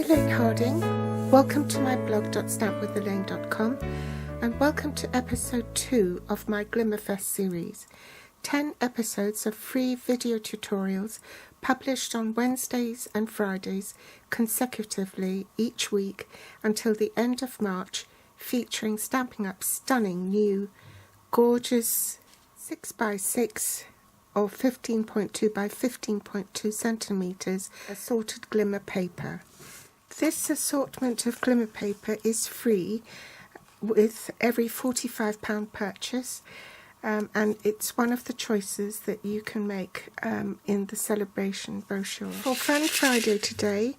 Elaine Harding. Welcome to my blog .stampwithelaine.com and welcome to episode 2 of my Glimmerfest series. 10 episodes of free video tutorials published on Wednesdays and Fridays consecutively each week until the end of March, featuring Stampin' Up stunning new gorgeous 6x6 or 15.2 by 15.2 centimeters assorted glimmer paper. This assortment of glimmer paper is free with every £45 purchase, and it's one of the choices that you can make in the celebration brochure. For Fun Friday today,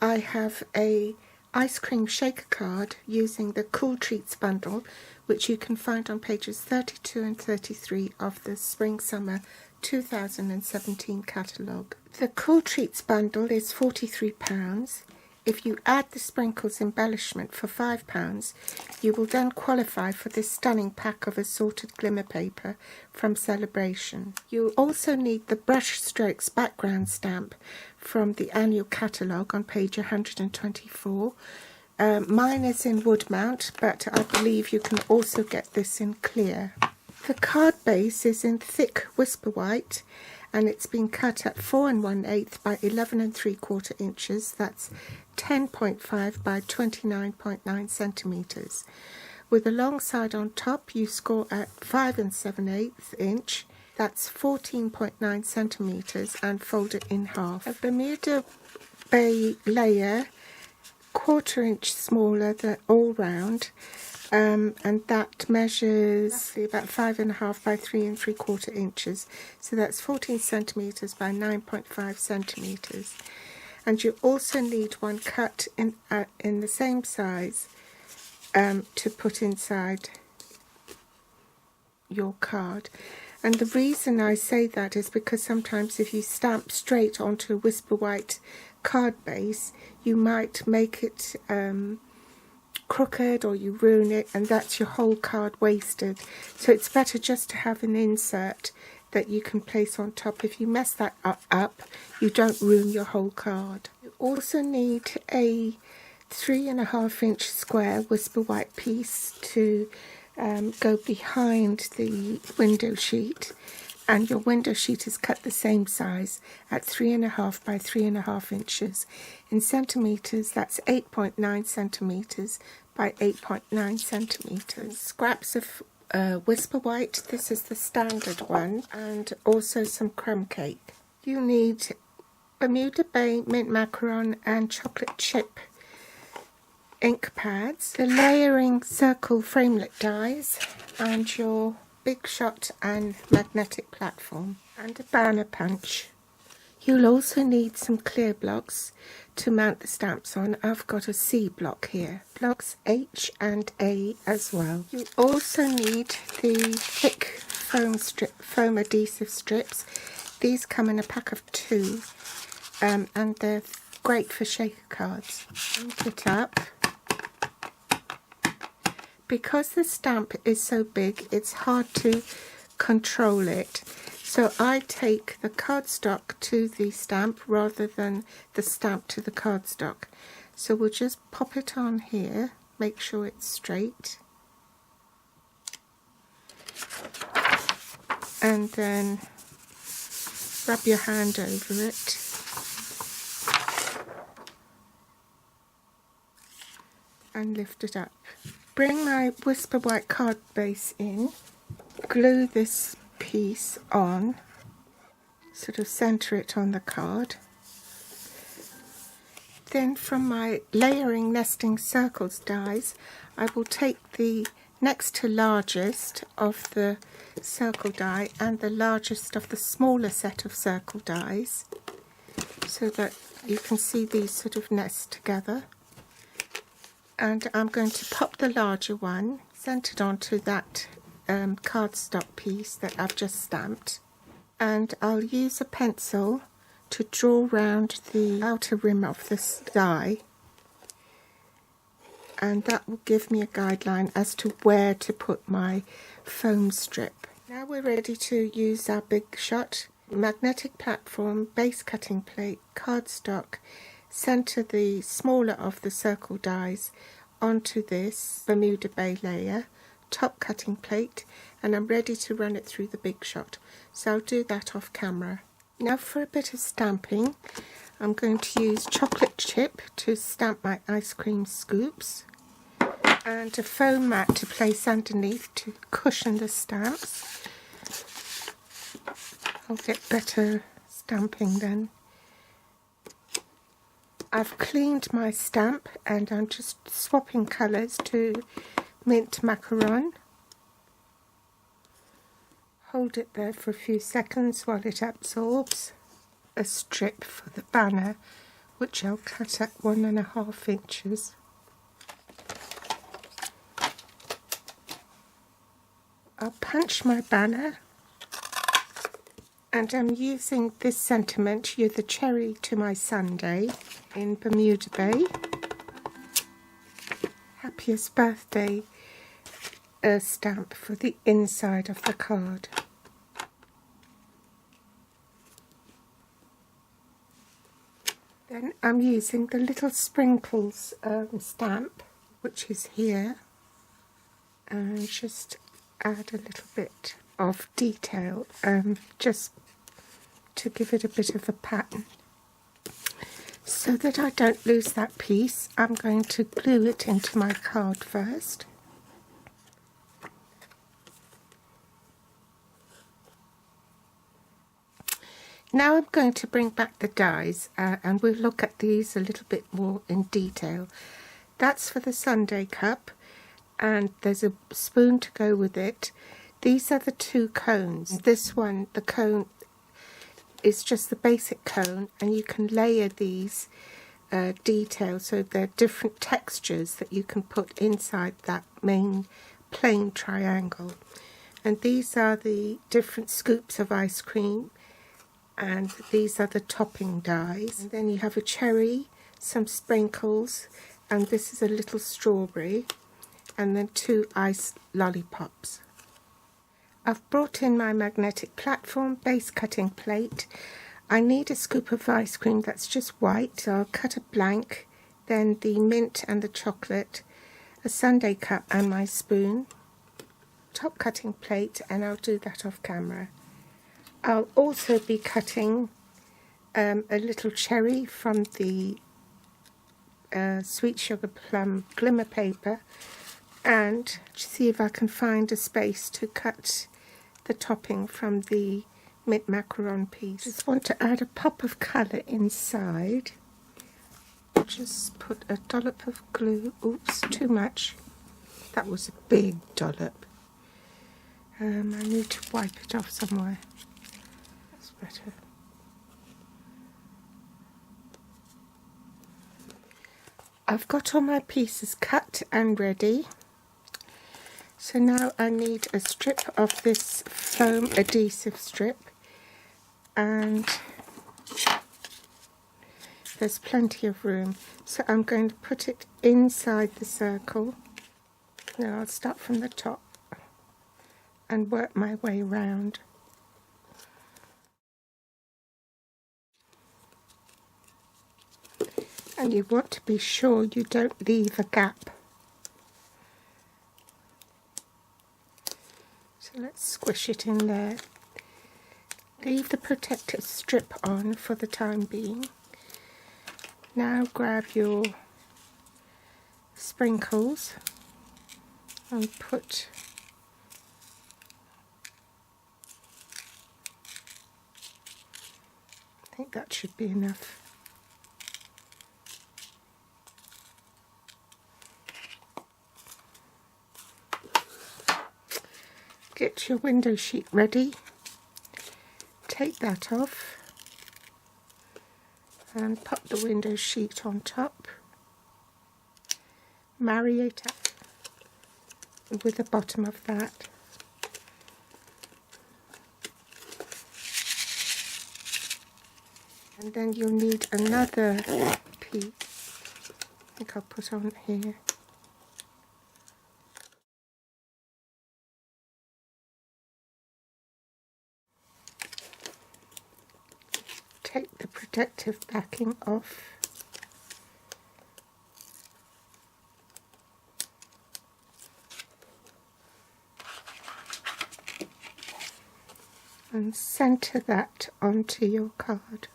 I have a ice cream shaker card using the Cool Treats bundle, which you can find on pages 32 and 33 of the Spring-Summer 2017 catalogue. The Cool Treats bundle is £43. If you add the sprinkles embellishment for £5, you will then qualify for this stunning pack of assorted glimmer paper from Celebration. You'll also need the Brush Strokes background stamp from the annual catalogue on page 124. Mine is in wood mount, but I believe you can also get this in clear. The card base is in thick whisper white, and it's been cut at 4 1/8 by 11 3/4 inches. That's 10.5 by 29.9 centimeters. With a long side on top, you score at 5 7/8 inch. That's 14.9 centimeters, and fold it in half. A Bermuda Bay layer, 1/4 inch smaller than all round. And that measures roughly about 5.5 by 3 3/4 inches, so that's 14 centimeters by 9.5 centimeters. And you also need one cut in the same size to put inside your card. And the reason I say that is because sometimes if you stamp straight onto a whisper white card base, you might make it crooked, or you ruin it, and that's your whole card wasted. So it's better just to have an insert that you can place on top. If you mess that up, you don't ruin your whole card. You also need a 3.5 inch square whisper white piece to go behind the window sheet, and your window sheet is cut the same size at 3.5 by 3.5 inches. In centimeters, that's 8.9 centimeters by 8.9 centimeters. Scraps of whisper white, this is the standard one, and also some crumb cake. You need Bermuda Bay mint macaron and chocolate chip ink pads, the layering circle framelit dies, and your Big Shot and magnetic platform, and a banner punch. You'll also need some clear blocks to mount the stamps on. I've got a C block here. Blocks H and A as well. You also need the thick foam adhesive strips. These come in a pack of 2, and they're great for shaker cards. Ink it up. Because the stamp is so big, it's hard to control it. So I take the cardstock to the stamp rather than the stamp to the cardstock. So we'll just pop it on here, make sure it's straight, and then rub your hand over it. And lift it up. Bring my whisper white card base in, glue this piece on, sort of center it on the card. Then from my layering nesting circles dies, I will take the next to largest of the circle die and the largest of the smaller set of circle dies, so that you can see these sort of nest together. And I'm going to pop the larger one centered onto that cardstock piece that I've just stamped, and I'll use a pencil to draw round the outer rim of this die, and that will give me a guideline as to where to put my foam strip. Now we're ready to use our Big Shot magnetic platform, base cutting plate, cardstock, centre the smaller of the circle dies onto this Bermuda Bay layer, top cutting plate, and I'm ready to run it through the Big Shot. So I'll do that off camera. Now for a bit of stamping, I'm going to use chocolate chip to stamp my ice cream scoops, and a foam mat to place underneath to cushion the stamps. I'll get better stamping then. I've cleaned my stamp and I'm just swapping colours to mint macaron. Hold it there for a few seconds while it absorbs. A strip for the banner, which I'll cut at 1.5 inches. I'll punch my banner, and I'm using this sentiment, "You're the cherry to my sundae," in Bermuda Bay. Happiest birthday stamp for the inside of the card. Then I'm using the little sprinkles stamp, which is here, and just add a little bit of detail, just to give it a bit of a pattern. So that I don't lose that piece, I'm going to glue it into my card first. Now I'm going to bring back the dies, and we'll look at these a little bit more in detail. That's for the sundae cup, and there's a spoon to go with it. These are the 2 cones. This one, the cone, is just the basic cone, and you can layer these details, so they're different textures that you can put inside that main plain triangle. And these are the different scoops of ice cream, and these are the topping dies. And then you have a cherry, some sprinkles, and this is a little strawberry, and then 2 ice lollipops. I've brought in my magnetic platform, base cutting plate. I need a scoop of ice cream that's just white, so I'll cut a blank, then the mint and the chocolate, a sundae cup and my spoon, top cutting plate, and I'll do that off camera. I'll also be cutting a little cherry from the Sweet Sugar Plum Glimmer paper, and see if I can find a space to cut the topping from the mint macaron piece. Just want to add a pop of colour inside. Just put a dollop of glue. Oops, too much. That was a big dollop. I need to wipe it off somewhere. That's better. I've got all my pieces cut and ready. So now I need a strip of this foam adhesive strip, and there's plenty of room. So I'm going to put it inside the circle. Now I'll start from the top and work my way around. And you want to be sure you don't leave a gap. So let's squish it in there. Leave the protective strip on for the time being. Now grab your sprinkles and put I think that should be enough. Get your window sheet ready. Take that off and pop the window sheet on top. Marry it up with the bottom of that. And then you'll need another piece. I think I'll put on here. Take the protective backing off. and centre that onto your card.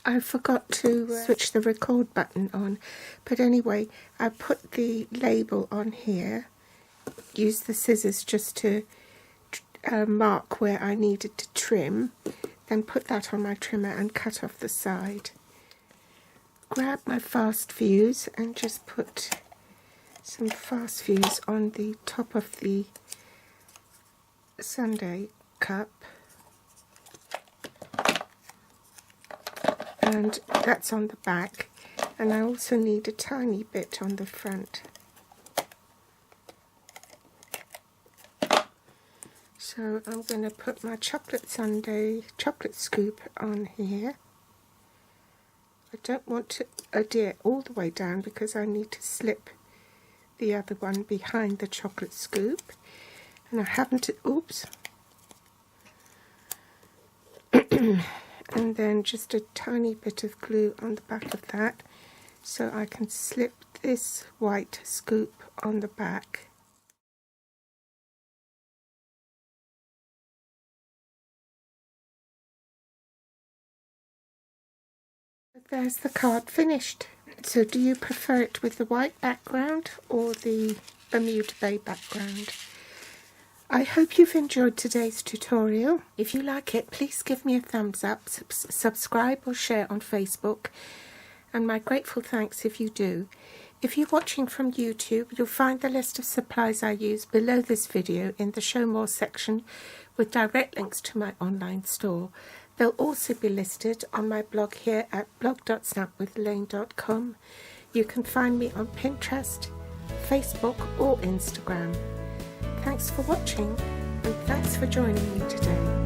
I forgot to switch the record button on, but anyway, I put the label on here, used the scissors just to mark where I needed to trim, then put that on my trimmer and cut off the side. Grab my fast fuse and just put some fast fuse on the top of the sundae cup. And that's on the back, and I also need a tiny bit on the front. So I'm going to put my chocolate scoop on here. I don't want to adhere all the way down because I need to slip the other one behind the chocolate scoop, and I haven't, oops. And then just a tiny bit of glue on the back of that so I can slip this white scoop on the back. There's the card finished. So do you prefer it with the white background or the Bermuda Bay background? I hope you've enjoyed today's tutorial. If you like it, please give me a thumbs up, subscribe or share on Facebook, and my grateful thanks if you do. If you're watching from YouTube, you'll find the list of supplies I use below this video in the Show More section with direct links to my online store. They'll also be listed on my blog here at blog.stampwithelaine.com. You can find me on Pinterest, Facebook or Instagram. Thanks for watching, and thanks for joining me today.